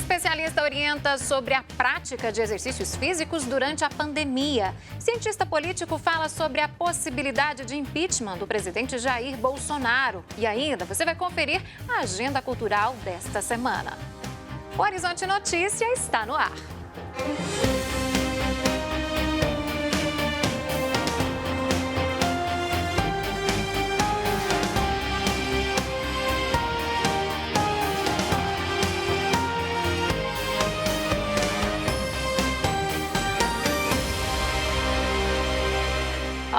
Especialista orienta sobre a prática de exercícios físicos durante a pandemia. Cientista político fala sobre a possibilidade de impeachment do presidente Jair Bolsonaro. E ainda você vai conferir a agenda cultural desta semana. O Horizonte Notícia está no ar.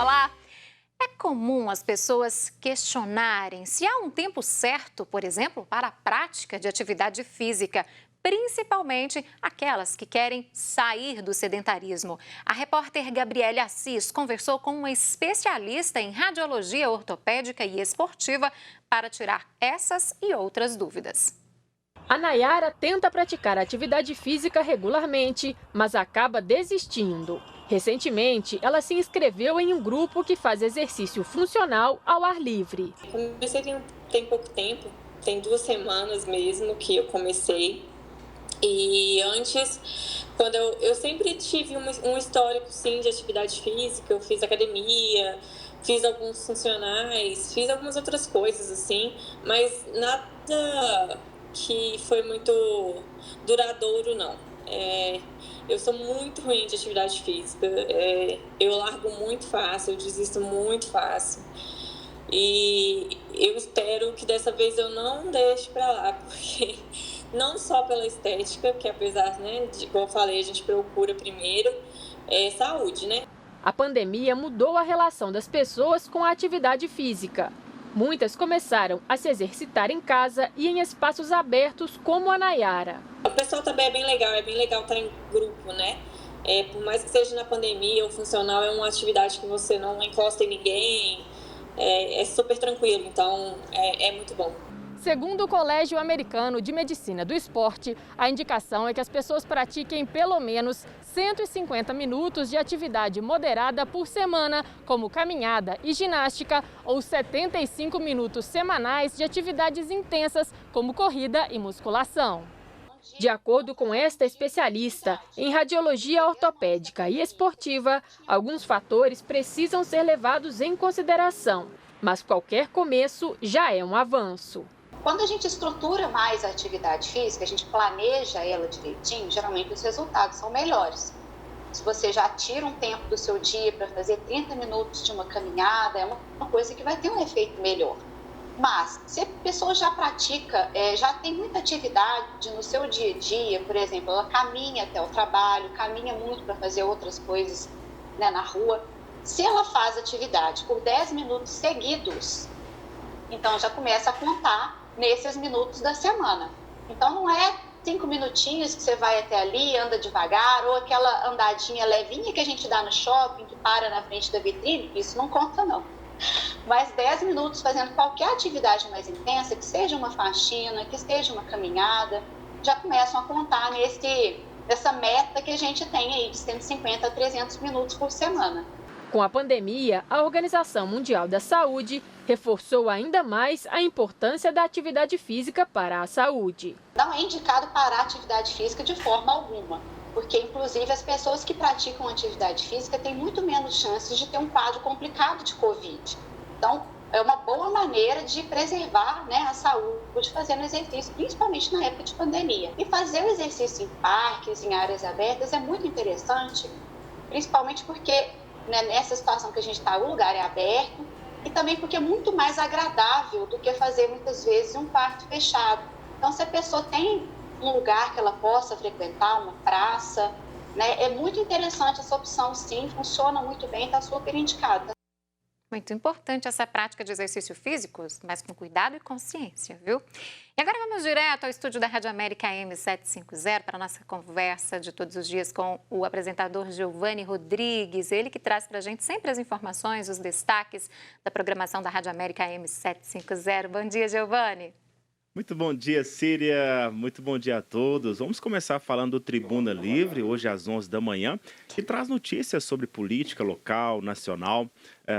Olá! É comum as pessoas questionarem se há um tempo certo, por exemplo, para a prática de atividade física, principalmente aquelas que querem sair do sedentarismo. A repórter Gabriele Assis conversou com uma especialista em radiologia ortopédica e esportiva para tirar essas e outras dúvidas. A Nayara tenta praticar atividade física regularmente, mas acaba desistindo. Recentemente, ela se inscreveu em um grupo que faz exercício funcional ao ar livre. Comecei tem pouco tempo, tem 2 semanas mesmo que eu comecei. E antes, quando eu sempre tive um histórico sim, de atividade física, eu fiz academia, fiz alguns funcionais, fiz algumas outras coisas assim, mas nada que foi muito duradouro, não. Eu sou muito ruim de atividade física, eu largo muito fácil, eu desisto muito fácil. E eu espero que dessa vez eu não deixe pra lá, porque não só pela estética, que apesar, né, de como eu falei, a gente procura primeiro saúde, né? A pandemia mudou a relação das pessoas com a atividade física. Muitas começaram a se exercitar em casa e em espaços abertos como a Nayara. O pessoal também é bem legal estar em grupo, né? Por mais que seja na pandemia, o funcional é uma atividade que você não encosta em ninguém, é super tranquilo, então é muito bom. Segundo o Colégio Americano de Medicina do Esporte, a indicação é que as pessoas pratiquem pelo menos 150 minutos de atividade moderada por semana, como caminhada e ginástica, ou 75 minutos semanais de atividades intensas, como corrida e musculação. De acordo com esta especialista em radiologia ortopédica e esportiva, alguns fatores precisam ser levados em consideração, mas qualquer começo já é um avanço. Quando a gente estrutura mais a atividade física, a gente planeja ela direitinho, geralmente os resultados são melhores. Se você já tira um tempo do seu dia para fazer 30 minutos de uma caminhada, é uma coisa que vai ter um efeito melhor. Mas, se a pessoa já pratica, já tem muita atividade no seu dia a dia, por exemplo, ela caminha até o trabalho, caminha muito para fazer outras coisas, né, na rua. Se ela faz atividade por 10 minutos seguidos, então já começa a contar nesses minutos da semana. Então não é 5 minutinhos que você vai até ali, anda devagar, ou aquela andadinha levinha que a gente dá no shopping, que para na frente da vitrine, isso não conta não. Mas 10 minutos fazendo qualquer atividade mais intensa, que seja uma faxina, que seja uma caminhada, já começam a contar nessa meta que a gente tem aí de 150 a 300 minutos por semana. Com a pandemia, a Organização Mundial da Saúde reforçou ainda mais a importância da atividade física para a saúde. Não é indicado parar a atividade física de forma alguma, porque inclusive as pessoas que praticam atividade física têm muito menos chances de ter um quadro complicado de Covid. Então, é uma boa maneira de preservar, né, a saúde fazendo exercício, principalmente na época de pandemia. E fazer o exercício em parques, em áreas abertas é muito interessante, principalmente porque, né, nessa situação que a gente está, o lugar é aberto, e também porque é muito mais agradável do que fazer muitas vezes um quarto fechado. Então, se a pessoa tem um lugar que ela possa frequentar, uma praça, né, é muito interessante essa opção, sim, funciona muito bem, está super indicada. Muito importante essa prática de exercício físico, mas com cuidado e consciência, viu? E agora vamos direto ao estúdio da Rádio América AM750 para a nossa conversa de todos os dias com o apresentador Giovanni Rodrigues, ele que traz para a gente sempre as informações, os destaques da programação da Rádio América AM750. Bom dia, Giovanni. Muito bom dia, Síria. Muito bom dia a todos. Vamos começar falando do Tribuna Livre, hoje às 11 da manhã, que traz notícias sobre política local, nacional,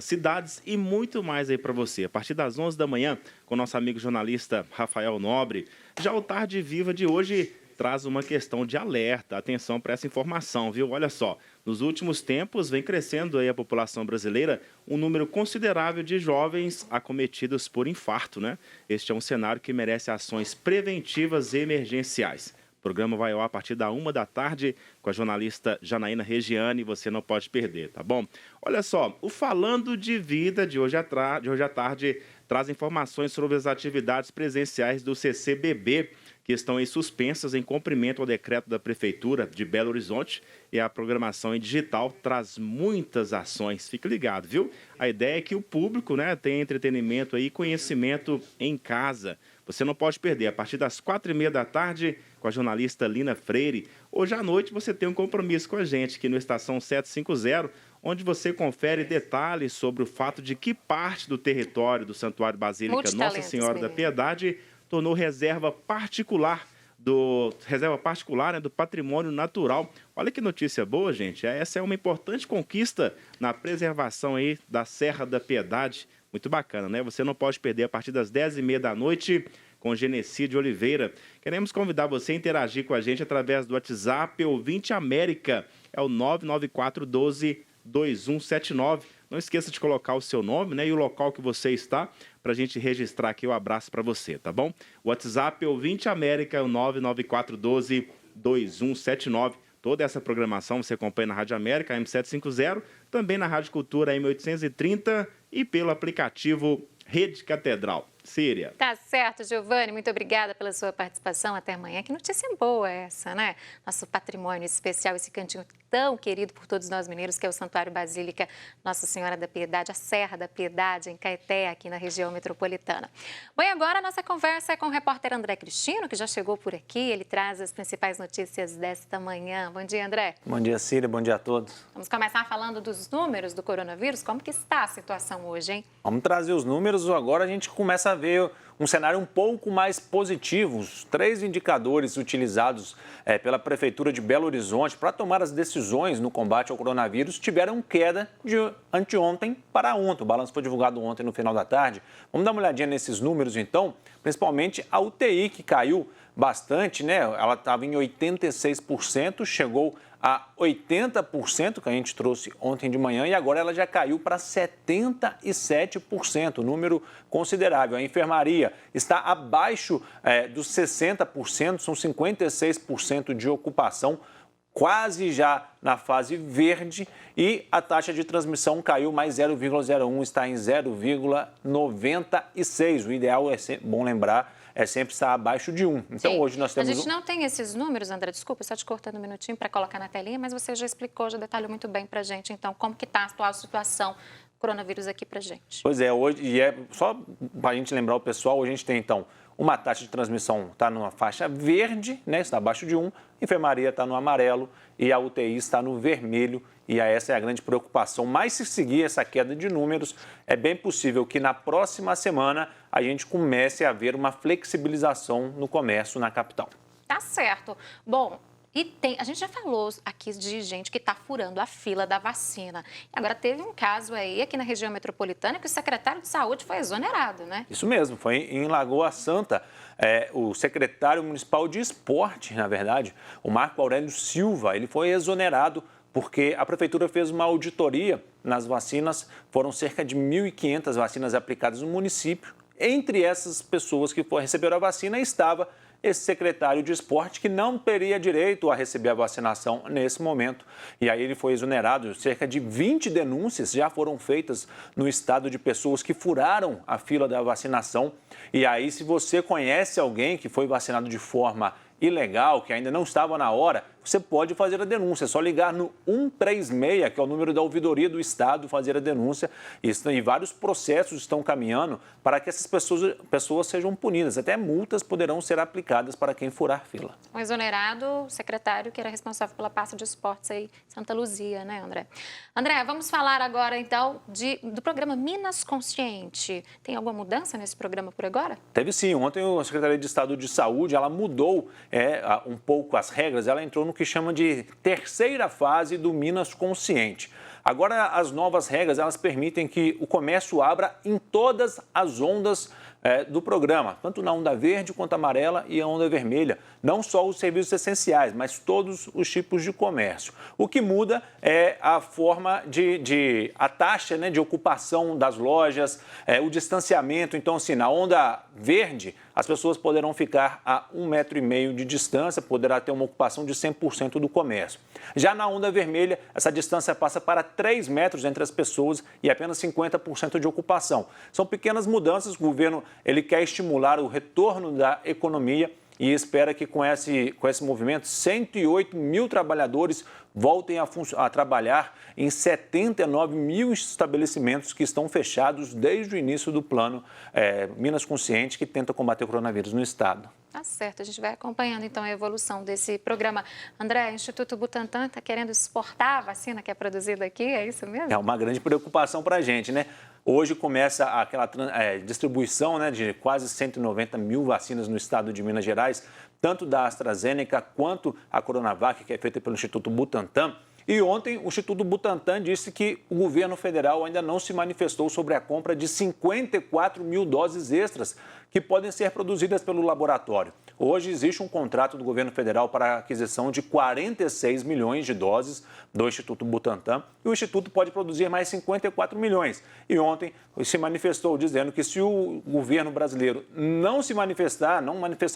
cidades e muito mais aí para você. A partir das 11 da manhã, com nosso amigo jornalista Rafael Nobre, já o Tarde Viva de hoje traz uma questão de alerta. Atenção para essa informação, viu? Olha só, nos últimos tempos vem crescendo aí a população brasileira um número considerável de jovens acometidos por infarto, né? Este é um cenário que merece ações preventivas e emergenciais. O programa vai ao ar a partir da 1h com a jornalista Janaína Regiane, você não pode perder, tá bom? Olha só, o Falando de Vida de hoje à tarde traz informações sobre as atividades presenciais do CCBB, que estão aí suspensas em cumprimento ao decreto da Prefeitura de Belo Horizonte, e a programação em digital traz muitas ações. Fique ligado, viu? A ideia é que o público, né, tenha entretenimento aí, conhecimento em casa. Você não pode perder, a partir das 4h30 com a jornalista Lina Freire. Hoje à noite você tem um compromisso com a gente aqui no Estação 750, onde você confere detalhes sobre o fato de que parte do território do Santuário Basílica Nossa Senhora da Piedade tornou reserva particular, né, do patrimônio natural. Olha que notícia boa, gente. Essa é uma importante conquista na preservação aí da Serra da Piedade. Muito bacana, né? Você não pode perder a partir das 10h30 com Genesi de Oliveira. Queremos convidar você a interagir com a gente através do WhatsApp Ouvinte América. É o 99412-2179. Não esqueça de colocar o seu nome, né, e o local que você está, para a gente registrar aqui o abraço para você, tá bom? O WhatsApp Ouvinte América é o 99412-2179. Toda essa programação você acompanha na Rádio América, M750, também na Rádio Cultura, M830 e pelo aplicativo Rede Catedral. Síria. Tá certo, Giovani. Muito obrigada pela sua participação. Até amanhã. Que notícia boa essa, né? Nosso patrimônio especial, esse cantinho tão querido por todos nós mineiros, que é o Santuário Basílica Nossa Senhora da Piedade, a Serra da Piedade, em Caeté, aqui na região metropolitana. Bom, e agora a nossa conversa é com o repórter André Cristino, que já chegou por aqui. Ele traz as principais notícias desta manhã. Bom dia, André. Bom dia, Síria. Bom dia a todos. Vamos começar falando dos números do coronavírus. Como que está a situação hoje, hein? Vamos trazer os números. Agora a gente começa a ver um cenário um pouco mais positivo. Os 3 indicadores utilizados pela Prefeitura de Belo Horizonte para tomar as decisões no combate ao coronavírus tiveram queda de anteontem para ontem. O balanço foi divulgado ontem no final da tarde. Vamos dar uma olhadinha nesses números, então, principalmente a UTI, que caiu bastante, né? Ela estava em 86%, chegou a 80%, que a gente trouxe ontem de manhã, e agora ela já caiu para 77%, número considerável. A enfermaria está abaixo dos 60%, são 56% de ocupação, quase já na fase verde, e a taxa de transmissão caiu mais 0,01, está em 0,96. O ideal, bom lembrar, é sempre estar abaixo de 1. Então, sim, hoje nós temos... A gente não tem esses números, André, desculpa, só te cortando um minutinho para colocar na telinha, mas você já explicou, já detalhou muito bem para a gente, então, como que está a atual situação do coronavírus aqui para a gente. Pois é, hoje, só para a gente lembrar o pessoal, hoje a gente tem, então, uma taxa de transmissão está numa faixa verde, né, está abaixo de 1, a enfermaria está no amarelo e a UTI está no vermelho. E essa é a grande preocupação. Mas se seguir essa queda de números, é bem possível que na próxima semana a gente comece a ver uma flexibilização no comércio na capital. Tá certo. Bom, a gente já falou aqui de gente que está furando a fila da vacina. E agora teve um caso aí aqui na região metropolitana que o secretário de saúde foi exonerado, né? Isso mesmo, foi em Lagoa Santa. O secretário municipal de esporte, na verdade, o Marco Aurélio Silva, ele foi exonerado porque a prefeitura fez uma auditoria nas vacinas, foram cerca de 1.500 vacinas aplicadas no município. Entre essas pessoas que receberam a vacina estava esse secretário de esporte que não teria direito a receber a vacinação nesse momento. E aí ele foi exonerado. Cerca de 20 denúncias já foram feitas no estado de pessoas que furaram a fila da vacinação. E aí, se você conhece alguém que foi vacinado de forma ilegal, que ainda não estava na hora, você pode fazer a denúncia. É só ligar no 136, que é o número da ouvidoria do Estado, fazer a denúncia. E vários processos estão caminhando para que essas pessoas sejam punidas. Até multas poderão ser aplicadas para quem furar fila. O exonerado, o secretário que era responsável pela pasta de esportes aí, Santa Luzia, né, André? André, vamos falar agora, então, do programa Minas Consciente. Tem alguma mudança nesse programa por agora? Teve sim. Ontem a Secretaria de Estado de Saúde, ela mudou um pouco as regras. Ela entrou no que chama de terceira fase do Minas Consciente. Agora, as novas regras, elas permitem que o comércio abra em todas as ondas do programa, tanto na onda verde quanto amarela e a onda vermelha. Não só os serviços essenciais, mas todos os tipos de comércio. O que muda é a forma a taxa, né, de ocupação das lojas, o distanciamento. Então, assim, na onda verde, as pessoas poderão ficar a 1,5 metro de distância, poderá ter uma ocupação de 100% do comércio. Já na onda vermelha, essa distância passa para 3 metros entre as pessoas e apenas 50% de ocupação. São pequenas mudanças, o governo ele quer estimular o retorno da economia e espera que com esse movimento 108 mil trabalhadores voltem a trabalhar em 79 mil estabelecimentos que estão fechados desde o início do plano Minas Consciente, que tenta combater o coronavírus no estado. Tá certo, a gente vai acompanhando então a evolução desse programa. André, o Instituto Butantan está querendo exportar a vacina que é produzida aqui, é isso mesmo? É uma grande preocupação para a gente, né? Hoje começa aquela distribuição, né, de quase 190 mil vacinas no estado de Minas Gerais, tanto da AstraZeneca quanto a Coronavac, que é feita pelo Instituto Butantan. E ontem o Instituto Butantan disse que o governo federal ainda não se manifestou sobre a compra de 54 mil doses extras que podem ser produzidas pelo laboratório. Hoje existe um contrato do governo federal para a aquisição de 46 milhões de doses do Instituto Butantan e o Instituto pode produzir mais 54 milhões. E ontem se manifestou dizendo que se o governo brasileiro não manifestar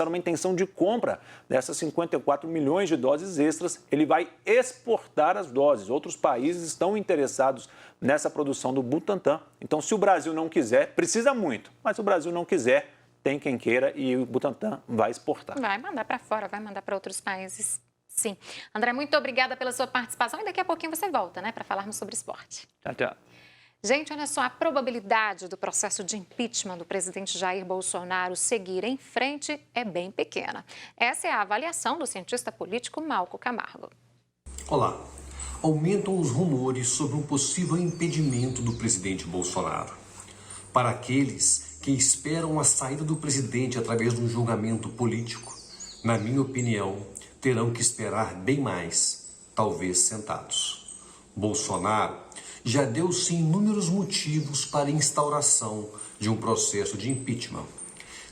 uma intenção de compra dessas 54 milhões de doses extras, ele vai exportar as doses. Outros países estão interessados nessa produção do Butantan. Então, se o Brasil não quiser, precisa muito, mas se o Brasil não quiser, tem quem queira e o Butantan vai exportar. Vai mandar para fora, vai mandar para outros países, sim. André, muito obrigada pela sua participação e daqui a pouquinho você volta, né, para falarmos sobre esporte. Tchau, tchau. Gente, olha só, a probabilidade do processo de impeachment do presidente Jair Bolsonaro seguir em frente é bem pequena. Essa é a avaliação do cientista político Malco Camargo. Olá. Aumentam os rumores sobre um possível impedimento do presidente Bolsonaro. Para aqueles que esperam a saída do presidente através de um julgamento político, na minha opinião, terão que esperar bem mais, talvez sentados. Bolsonaro já deu-se inúmeros motivos para a instauração de um processo de impeachment.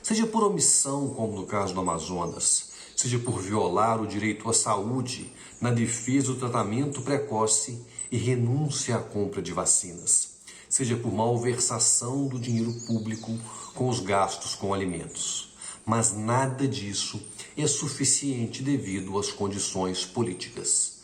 Seja por omissão, como no caso do Amazonas, seja por violar o direito à saúde na defesa do tratamento precoce e renúncia à compra de vacinas, seja por malversação do dinheiro público com os gastos com alimentos. Mas nada disso é suficiente devido às condições políticas.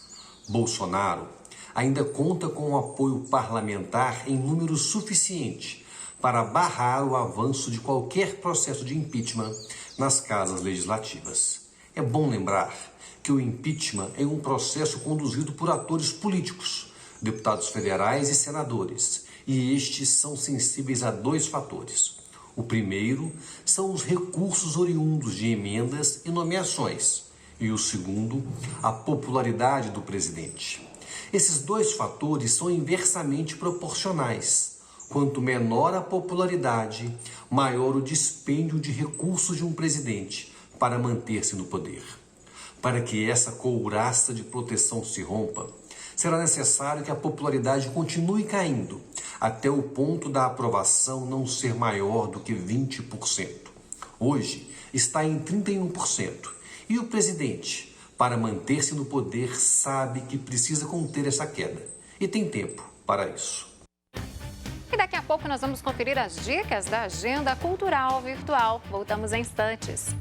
Bolsonaro ainda conta com o apoio parlamentar em número suficiente para barrar o avanço de qualquer processo de impeachment nas casas legislativas. É bom lembrar que o impeachment é um processo conduzido por atores políticos, deputados federais e senadores, e estes são sensíveis a 2 fatores. O primeiro são os recursos oriundos de emendas e nomeações, e o segundo, a popularidade do presidente. Esses 2 fatores são inversamente proporcionais. Quanto menor a popularidade, maior o dispêndio de recursos de um presidente para manter-se no poder. Para que essa couraça de proteção se rompa, será necessário que a popularidade continue caindo, até o ponto da aprovação não ser maior do que 20%. Hoje está em 31%. E o presidente, para manter-se no poder, sabe que precisa conter essa queda. E tem tempo para isso. E daqui a pouco nós vamos conferir as dicas da agenda cultural virtual. Voltamos em instantes.